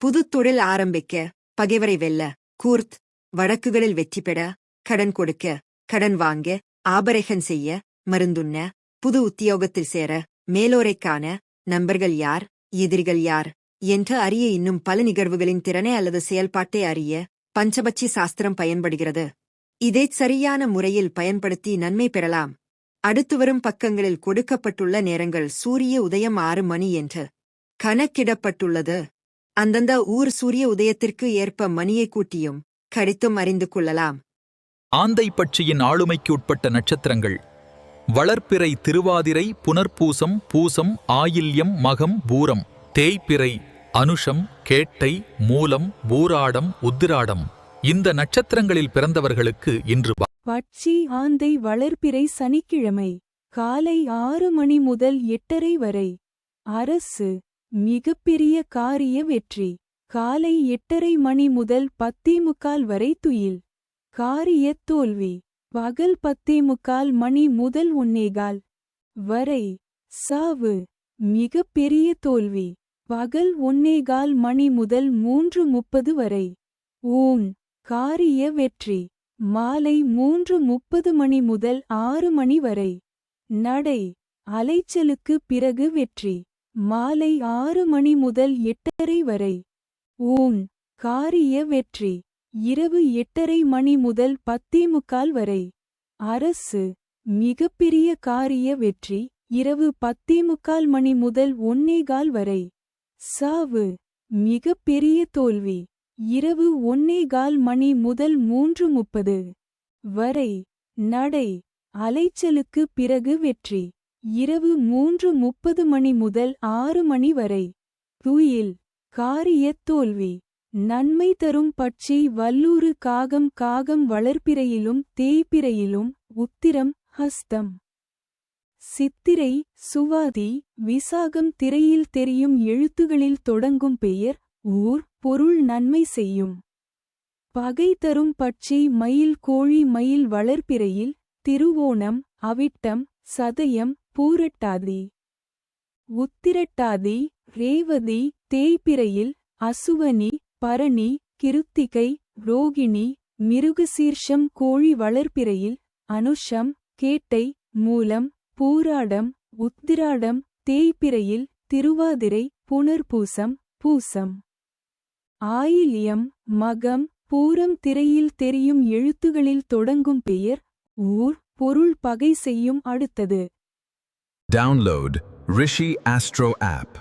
புது தொழில் ஆரம்பிக்க, பகைவரை வெல்ல, கூர்த் வழக்குகளில் வெற்றி பெற, கடன் கொடுக்க, கடன் வாங்க, ஆபரேஷன் செய்ய, மருந்துண்ண, புது உத்தியோகத்தில் சேர, மேலோரைக் காண, நண்பர்கள் யார், எதிரிகள் யார் என்று அறிய, இன்னும் பல நிகழ்வுகளின் திறனை அல்லது செயல்பாட்டை அறிய பஞ்சபட்சி சாஸ்திரம் பயன்படுகிறது. இதைச் சரியான முறையில் பயன்படுத்தி நன்மை பெறலாம். அடுத்து வரும் பக்கங்களில் கொடுக்கப்பட்டுள்ள நேரங்கள் சூரிய உதயம் 6 மணி என்று கணக்கிடப்பட்டுள்ளது. அந்தந்த ஊர் சூரிய உதயத்திற்கு ஏற்ப மணியை கூட்டியும் கழித்தும் அறிந்து கொள்ளலாம். ஆந்தை பட்சியின் ஆளுமைக்கு உட்பட்ட நட்சத்திரங்கள்: வளர்ப்பிறை திருவாதிரை, புனர்பூசம், பூசம், ஆயில்யம், மகம், பூரம். தேய்பிறை அனுஷம், கேட்டை, மூலம், பூராடம், உத்திராடம். இந்த நட்சத்திரங்களில் பிறந்தவர்களுக்கு இன்று பட்சி ஆந்தை வளர்ப்பிறை சனிக்கிழமை காலை 6 மணி முதல் 8:30 வரை. அரசு மிகப்பெரிய காரிய வெற்றி. காலை 8:30 மணி முதல் 10:45 வரை துயில். காரிய தோல்வி. பகல் 10:45 மணி முதல் 1:15 வரை. சாவு மிகப்பெரிய தோல்வி. பகல் 1:15 மணி முதல் 3:30 வரை. ஊன் காரிய வெற்றி. மாலை 3:30 மணி முதல் 6 மணி வரை. நடை அலைச்சலுக்கு பிறகு வெற்றி. மாலை 6 மணி முதல் 8:30 வரை. ஊன் காரிய வெற்றி. இரவு 8:30 மணி முதல் 10:45 வரை. அரசு மிகப்பெரிய காரிய வெற்றி. இரவு 10:45 மணி முதல் 1:15 வரை. சாவு மிகப்பெரிய தோல்வி. இரவு 1:15 மணி முதல் 3:30 வரை. நடை அலைச்சலுக்கு பிறகு வெற்றி. இரவு 3:30 மணி முதல் 6 மணி வரை. துயில் காரிய தோல்வி. நன்மை தரும் பட்சி வல்லூறு காகம். காகம் வளர்ப்பிறையிலும் தேய்பிறையிலும் உத்திரம், ஹஸ்தம், சித்திரை, சுவாதி, விசாகம் திரையில் தெரியும் எழுத்துகளில் தொடங்கும் பெயர், ஊர், பொருள் நன்மை செய்யும். பகை தரும் பட்சி மயில். கோழி மயில் வளர்ப்பிறையில் திருவோணம், அவிட்டம், சதயம், பூரட்டாதி, உத்திரட்டாதி, ரேவதி தேய்பிறையில் அசுவனி, பரணி, கிருத்திகை, ரோகிணி, மிருகசீர்ஷம். கோழி வளர்ப்பிறையில் அனுஷம், கேட்டை, மூலம், பூராடம், உத்திராடம் தேய்பிறையில் திருவாதிரை, புனர்பூசம், பூசம், ஆயில்யம், மகம், பூரம் திரையில் தெரியும் எழுத்துகளில் தொடங்கும் பெயர், ஊர், பொருள் பகை செய்யும். அடுத்தது Download Rishi Astro app.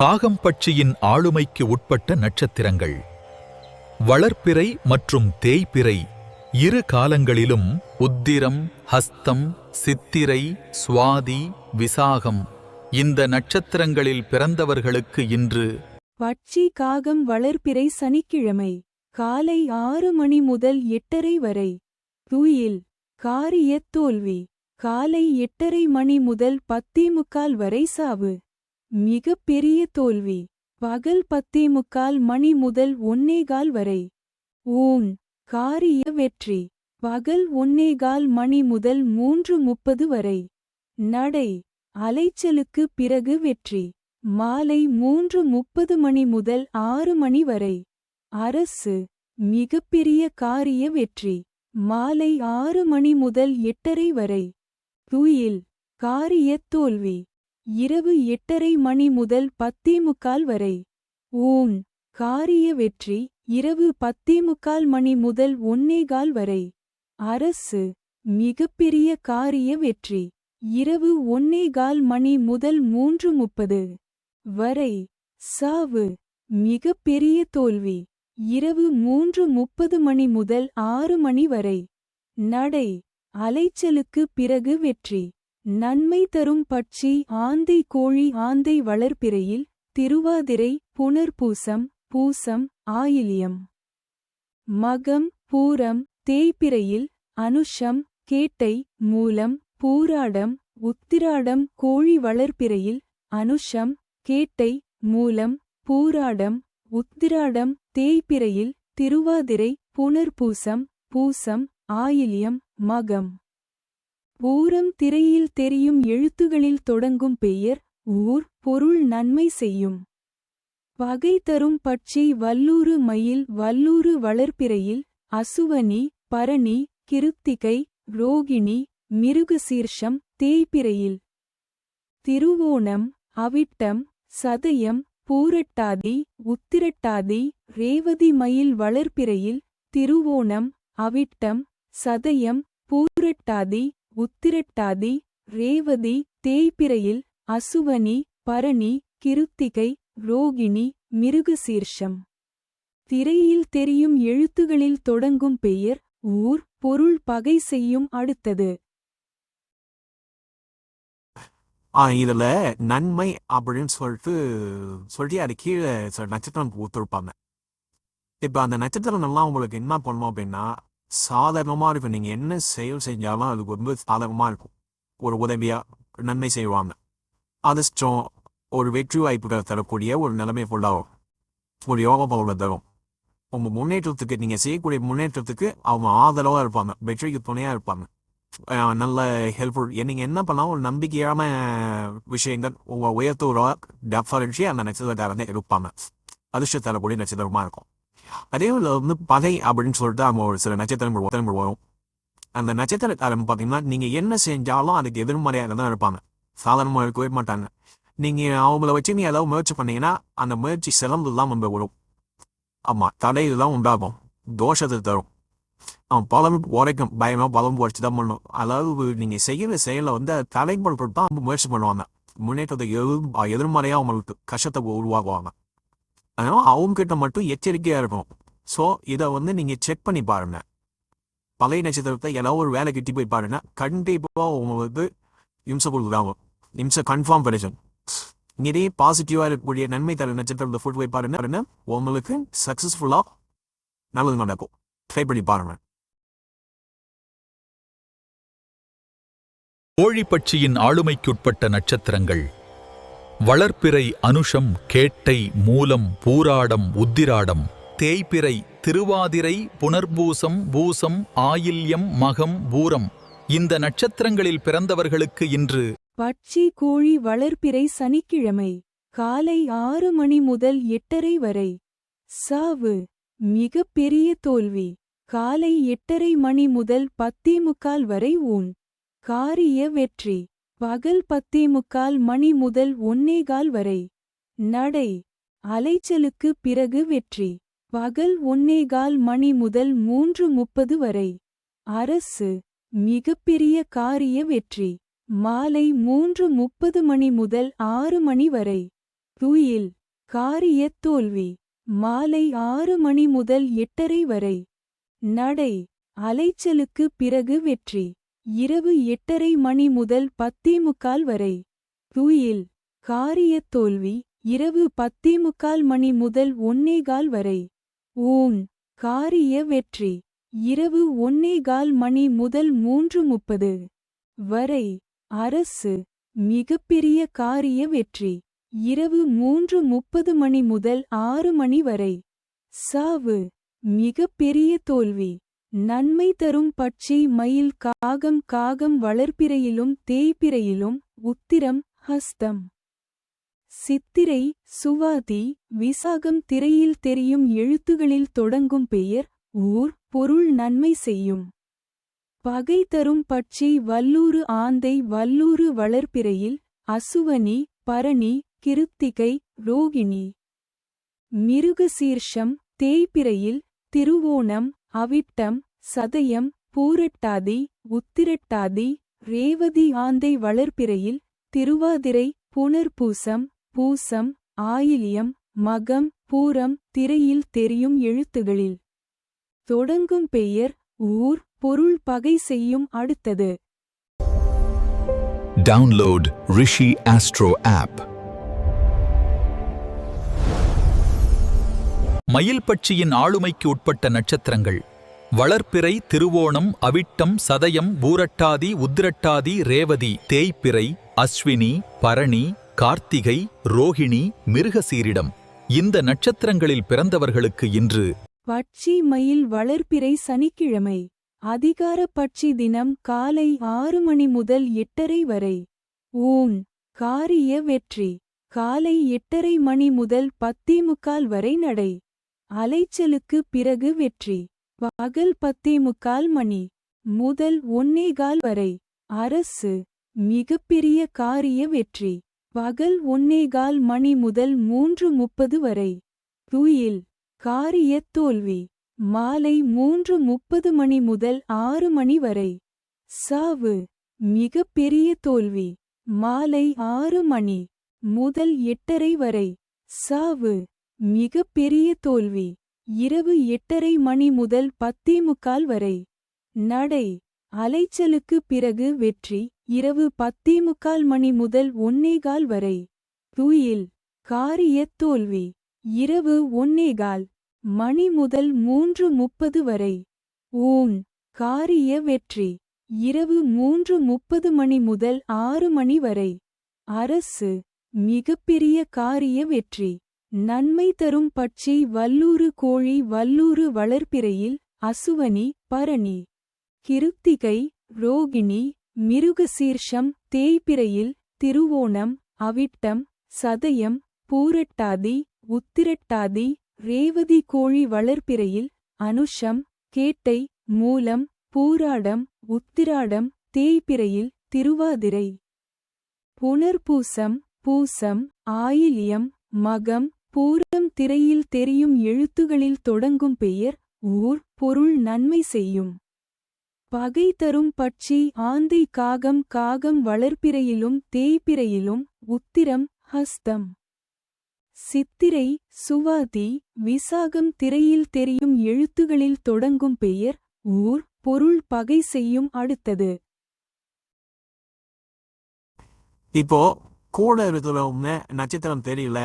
காகம் பட்சியின் ஆளுமைக்கு உட்பட்ட நட்சத்திரங்கள்: வளர்ப்பிறை மற்றும் தேய்பிறை இரு காலங்களிலும் உத்திரம், ஹஸ்தம், சித்திரை, சுவாதி, விசாகம். இந்த நட்சத்திரங்களில் பிறந்தவர்களுக்கு இன்று பட்சி காகம் வளர்ப்பிறை சனிக்கிழமை காலை 6 மணி முதல் 8:30 வரை. துயில் காரிய தோல்வி. காலை 8:30 மணி முதல் 10:45 வரை. சாவு மிகப்பெரிய தோல்வி. பகல் 10:45 மணி முதல் 1:15 வரை. ஊன் காரிய வெற்றி. பகல் 1:15 மணி முதல் 3:30 வரை. நடை அலைச்சலுக்கு பிறகு வெற்றி. மாலை 3:30 மணி முதல் 6 மணி வரை. அரசு மிகப்பெரிய காரிய வெற்றி. மாலை 6 மணி முதல் 8:30 வரை. துயில் காரிய தோல்வி. இரவு 8:30 மணி முதல் 10:45 வரை. ஊன் காரிய வெற்றி. இரவு 10:45 மணி முதல் 1:15 வரை. அரசு மிகப்பெரிய காரிய வெற்றி. இரவு 1:15 மணி முதல் 3:30 வரை. சாவு மிகப்பெரிய தோல்வி. இரவு 3:30 மணி முதல் 6 மணி வரை. நடை அலைச்சலுக்கு பிறகு வெற்றி. நன்மை தரும் பட்சி ஆந்தை. கோழி ஆந்தை வளர்ப்பிறையில் திருவாதிரை, புனர்பூசம், பூசம், ஆயில்யம், மகம் பூரம் தேய்பிறையில் அனுஷம் கேட்டை மூலம் பூராடம் உத்திராடம் கோழி வளர்பிறையில் அனுஷம் கேட்டை மூலம் பூராடம் உத்திராடம் தேய்பிறையில் திருவாதிரை புனர்பூசம் பூசம் ஆயில்யம் மகம் பூரம் திரையில் தெரியும் எழுத்துகளில் தொடங்கும் பெயர் ஊர் பொருள் நன்மை செய்யும். பகை தரும் பட்சி வல்லூறு மயில் வல்லூறு வளர்பிறையில் அசுவனி பரணி கிருத்திகை ரோகிணி மிருகசீர்ஷம் தேய்பிறையில் திருவோணம் அவிட்டம் சதயம் பூரட்டாதி உத்திரட்டாதி ரேவதி மயில் வளர்பிறையில் திருவோணம் அவிட்டம் சதயம் பூரட்டாதி உத்திரட்டாதி ரேவதி தேய்பிறையில் அசுவனி பரணி கிருத்திகை ரோகிணி மிருகசீர்ஷம். திரையில் தெரியும் எழுத்துகளில் தொடங்கும் பெயர் ஊர் பொருள் பகை செய்யும். அடுத்தது இதுல நன்மை அப்படின்னு சொல்லிட்டு அது கீழே சில நட்சத்திரம் ஊத்துருப்பாங்க. இப்ப அந்த நட்சத்திரம் எல்லாம் உங்களுக்கு என்ன பண்ணும் அப்படின்னா சாதாரணமா இருக்கும். நீங்க என்ன செயல் செஞ்சாலும் அதுக்கு ரொம்ப சாதகமா இருக்கும். ஒரு உதவியா நன்மை செய்வாங்க. அதிர்ஷ்டம் ஒரு வெற்றி வாய்ப்புகள் தரக்கூடிய ஒரு நிலைமை ஃபுல்லாகும். ஒரு யோகா பவுல தரும். உங்க முன்னேற்றத்துக்கு நீங்க செய்யக்கூடிய முன்னேற்றத்துக்கு அவங்க ஆதரவா இருப்பாங்க, வெற்றிக்கு துணையா இருப்பாங்க, நல்ல ஹெல்ப்ஃபுல். நீங்க என்ன பண்ணாலும் ஒரு நம்பிக்கையான விஷயங்கள் உங்க உயர்த்தூரா டெஃபரன்ஸி அந்த நட்சத்திரத்தை இருப்பாங்க. அதிர்ஷ்டம் தரக்கூடிய நட்சத்திரமா இருக்கும். அதே வந்து பகை அப்படின்னு சொல்லிட்டு அவங்க ஒரு சில நட்சத்திரங்கள் வரும். அந்த நட்சத்திரக்காரன் பார்த்தீங்கன்னா நீங்க என்ன செஞ்சாலும் அதுக்கு எதிர்மறையாக தான் இருப்பாங்க. சாதாரணமாக இருக்கவே மாட்டாங்க. நீங்க அவங்கள வச்சு நீ ஏதாவது முயற்சி பண்ணீங்கன்னா அந்த முயற்சி சிறந்துலாம் நம்ம வரும். ஆமா, தடையெல்லாம் உண்டாகும், தோஷத்தை தரும். அவன் பலம் உரைக்கும், பயமா பலம் உரைச்சு தான் பண்ணணும். அதாவது நீங்க செய்யற செயலை வந்து தலைப்படுத்த தான் அவங்க முயற்சி பண்ணுவாங்க. முன்னேற்றத்தை எதிர்மறையா அவங்களுக்கு கஷ்டத்தை உருவாக்குவாங்க. அதனால அவங்க கிட்ட மட்டும் எச்சரிக்கையா இருக்கும். ஸோ இதை வந்து நீங்க செக் பண்ணி பாருங்க. பழைய நட்சத்திரத்தை ஏதாவது ஒரு வேலை கிட்டி போய் பாருங்க, கண்டிப்பா உங்களுக்கு இம்சை கொடுக்குறாங்க. இம்சை கன்ஃபார்ம் கிடைக்கும். இதே பாசிட்டிவா இருக்கக்கூடிய நன்மை தர நட்சத்திரத்தை ஃபுட் போய் பாருங்க, உங்களுக்கு சக்சஸ்ஃபுல்லா நல்லது நடக்கும். ட்ரை பண்ணி பாருங்க. கோழிப்பட்சியின் ஆளுமைக்குட்பட்ட நட்சத்திரங்கள் வளர்பிறை அனுஷம் கேட்டை மூலம் பூராடம் உத்திராடம் தேய்பிறை திருவாதிரை புனர்பூசம் பூசம் ஆயில்யம் மகம் பூரம். இந்த நட்சத்திரங்களில் பிறந்தவர்களுக்கு இன்று பட்சி கோழி வளர்பிறை சனிக்கிழமை காலை 6 மணி முதல் 8:30 வரை. சாவு மிக பெரிய தோல்வி. காலை 8:30 மணி முதல் 10:45 வரை ஊன். காரிய வெற்றி பகல் 10:45 மணி முதல் 1:15 வரை. நடை அலைச்சலுக்கு பிறகு வெற்றி பகல் 1:15 மணி முதல் 3:30 வரை. அரசு மிகப்பெரிய காரிய வெற்றி மாலை 3:30 மணி முதல் 6 மணி வரை. துயில் காரிய தோல்வி மாலை 6 மணி முதல் 8:30 வரை. நடை அலைச்சலுக்கு பிறகு வெற்றி இரவு 8:30 மணி முதல் 10:45 வரை. துயில் காரிய தோல்வி இரவு 10:45 மணி முதல் 1:15 வரை. ஊன் காரிய வெற்றி இரவு 1:15 மணி முதல் 3:30 வரை. அரசு மிகப்பெரிய காரிய வெற்றி இரவு 3:30 மணி முதல் 6 மணி வரை. சாவு மிகப்பெரிய தோல்வி. நன்மை தரும் பட்சி மயில் காகம் வளர்பிறையிலும் தேய்பிறையிலும் உத்திரம் ஹஸ்தம் சித்திரை சுவாதி விசாகம். திரையில் தெரியும் எழுத்துகளில் தொடங்கும் பெயர் ஊர் பொருள் நன்மை செய்யும். பகை தரும் பட்சி வல்லூறு ஆந்தை வல்லூறு வளர்பிறையில் அசுவனி பரணி கிருத்திகை ரோகிணி மிருகசீர்ஷம் தேய்பிறையில் திருவோணம் அவிட்டம் சதயம் பூரட்டாதி உத்திரட்டாதி ரேவதி ஆந்தை வளர்பிறையில் திருவாதிரை புனர்பூசம் பூசம் ஆயில்யம் மகம் பூரம். திரையில் தெரியும் எழுத்துகளில் தொடங்கும் பெயர் ஊர் பொருள் பகை செய்யும். அடுத்தது Download Rishi Astro app. மயில் பட்சியின் ஆளுமைக்கு உட்பட்ட நட்சத்திரங்கள் வளர்ப்பிறை, திருவோணம், அவிட்டம், சதயம், பூரட்டாதி, உத்திரட்டாதி, ரேவதி, தேய்பிறை, அஸ்வினி, பரணி, கார்த்திகை, ரோகிணி, மிருகசீரிடம். இந்த நட்சத்திரங்களில் பிறந்தவர்களுக்கு இன்று பட்சி மயில் வளர்ப்பிறை சனிக்கிழமை. அதிகார பட்சி தினம் காலை 6 மணி முதல் 8:30 வரை. ஊன் காரிய வெற்றி காலை 8:30 மணி முதல் 10:45 வரை நடை. அலைச்சலுக்கு பிறகு வெற்றி பகல் 10:45 மணி முதல் 1:15 வரை. அரசு மிகப்பெரிய காரிய வெற்றி பகல் 1:15 மணி முதல் 3:30 வரை. துயில் காரிய தோல்வி மாலை 3:30 மணி முதல் 6 மணி வரை. சாவு மிகப்பெரிய தோல்வி மாலை 6 மணி முதல் 8:30 வரை. சாவு மிகப்பெரிய தோல்வி இரவு 8:30 மணி முதல் 10:45 வரை. நடை அலைச்சலுக்கு பிறகு வெற்றி இரவு 10:45 மணி முதல் 1:15 வரை. துயில் காரிய தோல்வி இரவு 1:15 மணி முதல் 3:30 வரை. ஊன் காரிய வெற்றி இரவு 3:30 மணி முதல் 6 மணி வரை. அரசு மிகப்பெரிய காரிய வெற்றி நன்மை தரும் பட்சி வல்லூறு கோழி வல்லூறு வளர்ப்பிறையில் அசுவனி, பரணி, கிருத்திகை, ரோகிணி, மிருகசீர்ஷம், தேய்பிறையில் திருவோணம், அவிட்டம், சதயம், பூரட்டாதி, உத்திரட்டாதி, ரேவதி கோழி வளர்ப்பிறையில் அனுஷம், கேட்டை, மூலம், பூராடம், உத்திராடம், தேய்பிறையில் திருவாதிரை. புனர்பூசம், பூசம், ஆயில்யம், மகம், பூரம் திரையில் தெரியும் எழுத்துகளில் தொடங்கும் பெயர் ஊர் பொருள் நன்மை செய்யும். பகை தரும் பட்சி ஆந்தை காகம் காகம் வளர்ப்பிறையிலும் தேய்பிறையிலும் உத்திரம், ஹஸ்தம். சித்திரை, சுவாதி, விசாகம் திரையில் தெரியும் எழுத்துகளில் தொடங்கும் பெயர் ஊர் பொருள் பகை செய்யும். அடுத்தது இப்போ கூட இருக்கிற நட்சத்திரம் தெரியல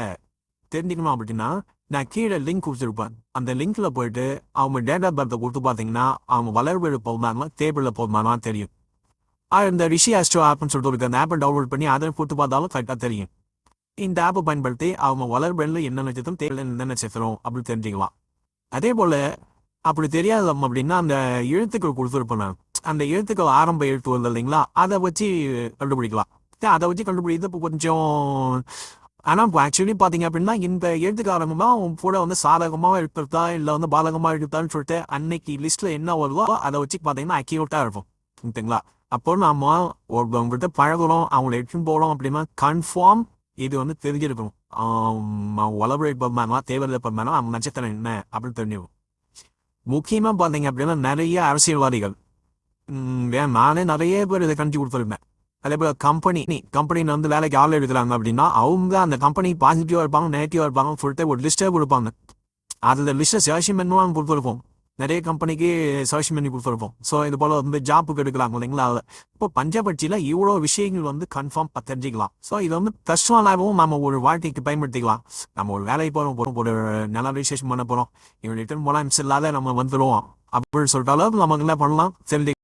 தெரிஞ்சுக்கணும் அப்படின்னா நான் கீழே லிங்க் கொடுத்துருப்பேன். அந்த லிங்க்ல போயிட்டு அவங்க டேட் ஆஃப் பர்த்தை கொடுத்து பார்த்தீங்கன்னா அவங்க வளர்வெழு போகுமானா டேபிளில் போகுமானா தெரியும். இந்த ரிஷி ஆஸ்ட்ரோ ஆப்னு சொல்லிட்டு இருக்கு. அந்த ஆப்பை டவுன்லோட் பண்ணி அதை கொடுத்து பார்த்தாலும் கரெக்டாக தெரியும். இந்த ஆப்பை பயன்படுத்தி அவங்க வளர்வெளில் என்ன நட்சத்திரம் தேவையில்லை என்ன நட்சத்திரம் அப்படின்னு தெரிஞ்சுக்கலாம். அதே போல் அப்படி தெரியாது அப்படின்னா அந்த எழுத்துக்கள் கொடுத்துருப்பேன் நான். அந்த எழுத்துக்கள் ஆரம்ப எழுத்து வருது இல்லைங்களா, அதை வச்சு கண்டுபிடிக்கலாம். அதை வச்சு கண்டுபிடிக்கிறது இப்போ கொஞ்சம் ஆனால் இப்போ ஆக்சுவலி பார்த்தீங்க அப்படின்னா இந்த எழுத்துக்காரங்கமாக கூட வந்து சாதகமாக எடுத்துருத்தா இல்லை வந்து பாதகமாக எடுத்தான்னு சொல்லிட்டு அன்னைக்கு லிஸ்ட்டில் என்ன வருதோ அதை வச்சு பார்த்தீங்கன்னா அக்யூரேட்டாக இருக்கும். ஓகேங்களா? அப்போ நம்ம ஒருத்தவங்ககிட்ட பழகுறோம் அவங்கள எடுத்துன்னு போகிறோம் அப்படின்னா கன்ஃபார்ம் இது வந்து தெரிஞ்சிருக்கணும். வளர்வு பர்மானா தேவையில்லை பர்மானா அவங்க நட்சத்திரம் என்ன அப்படின்னு தெரிஞ்சுக்கும். முக்கியமாக பார்த்தீங்க அப்படின்னா நிறைய அரசியல்வாதிகள் நானே நிறைய பேர் இதை கண்டிச்சு கொடுத்துருப்பேன். அதே போல் கம்பெனியில் வந்து வேலைக்கு ஆள் எடுக்கிறாங்க அப்படின்னா அவங்க அந்த கம்பெனி பாசிட்டிவாக இருப்பாங்க நெகட்டிவாக இருப்பாங்கன்னு சொல்லிட்டு ஒரு லிஸ்ட்டே கொடுப்பாங்க. அதில் லிஸ்ட்டை செலக்ஷன் பண்ணுவாங்க கொடுத்துருப்போம். நிறைய கம்பெனிக்கு செலக்ஷன் பண்ணி கொடுத்துருப்போம். ஸோ இது போல் வந்து ஜாப்புக்கு எடுக்கிறாங்க இல்லைங்களா. இப்போ பஞ்சபட்சியில் இவ்வளோ விஷயங்கள் வந்து கன்ஃபார்ம் தெரிஞ்சிக்கலாம். ஸோ இது வந்து பர்சனலாகவும் நம்ம ஒரு வாழ்க்கைக்கு பயன்படுத்திக்கலாம். நம்ம ஒரு வேலைக்கு போகிறோம் ஒரு நல்ல ரிஜிஸ்ட்ரேஷன் பண்ண போகிறோம் இவங்க ரிட்டர்ன் போனால் இல்லாத நம்ம வந்துடுவோம் அப்படின்னு சொல்லிட்டாலும் நமக்கு என்ன பண்ணலாம் தெரிஞ்சு